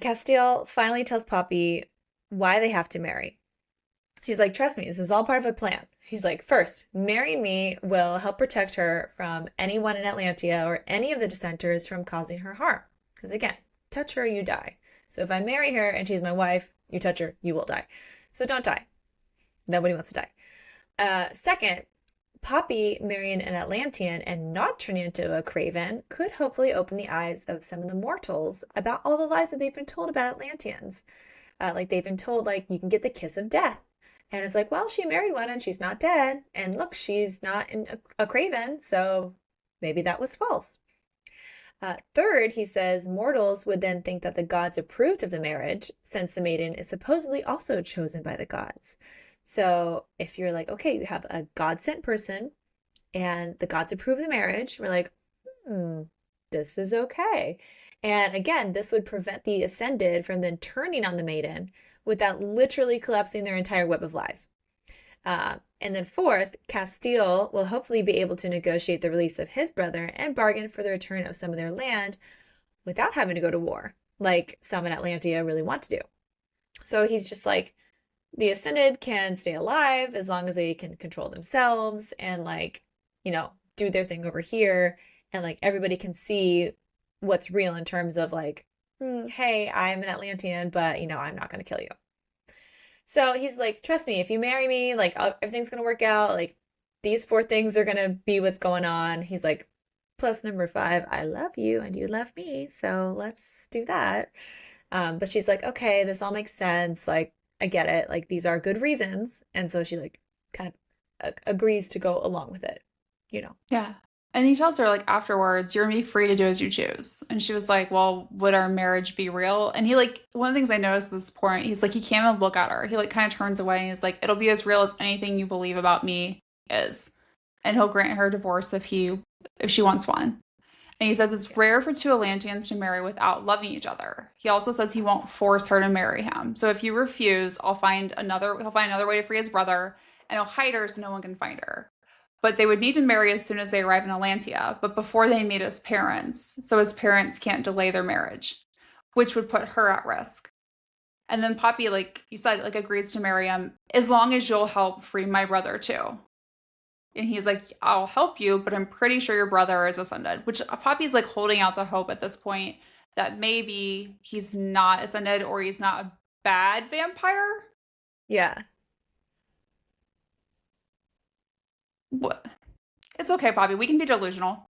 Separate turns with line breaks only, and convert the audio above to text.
Casteel finally tells Poppy why they have to marry. He's like, trust me, this is all part of a plan. He's like, first, marrying me will help protect her from anyone in Atlantia or any of the dissenters from causing her harm. Because again, touch her, you die. So if I marry her and she's my wife, you touch her, you will die. So don't die. Nobody wants to die. Second, Poppy marrying an Atlantean and not turning into a craven could hopefully open the eyes of some of the mortals about all the lies that they've been told about Atlanteans. Like they've been told, like, you can get the kiss of death. And it's like, well, she married one and she's not dead. And look, she's not a craven, so maybe that was false. Third, he says mortals would then think that the gods approved of the marriage, since the maiden is supposedly also chosen by the gods. So if you're like, okay, you have a god sent person and the gods approve the marriage, we're like, hmm, this is okay. And again, this would prevent the ascended from then turning on the maiden without literally collapsing their entire web of lies. And then fourth, Casteel will hopefully be able to negotiate the release of his brother and bargain for the return of some of their land without having to go to war, like some in Atlantia really want to do. So he's just like, the ascended can stay alive as long as they can control themselves and like, do their thing over here. And like everybody can see what's real in terms of like, hey, I'm an Atlantean, but I'm not going to kill you. So he's like, trust me, if you marry me, like everything's going to work out. Like these four things are going to be what's going on. He's like, plus number five, I love you and you love me. So let's do that. But she's like, okay, this all makes sense. Like, I get it. Like these are good reasons. And so she like kind of agrees to go along with it.
Yeah. And he tells her, like, afterwards, you're gonna be free to do as you choose. And she was like, well, would our marriage be real? And he, like, one of the things I noticed at this point, he's like, he can't even look at her. He, like, kind of turns away and he's like, it'll be as real as anything you believe about me is. And he'll grant her divorce if she wants one. And he says it's rare for two Atlanteans to marry without loving each other. He also says he won't force her to marry him. So if you refuse, he'll find another way to free his brother, and he'll hide her so no one can find her. But they would need to marry as soon as they arrive in Atlantia, but before they meet his parents, so his parents can't delay their marriage, which would put her at risk. And then Poppy, like you said, like agrees to marry him as long as you'll help free my brother too. And he's like, I'll help you, but I'm pretty sure your brother is ascended, which Poppy's like holding out to hope at this point that maybe he's not ascended or he's not a bad vampire.
Yeah.
What? It's okay, Poppy. We can be delusional.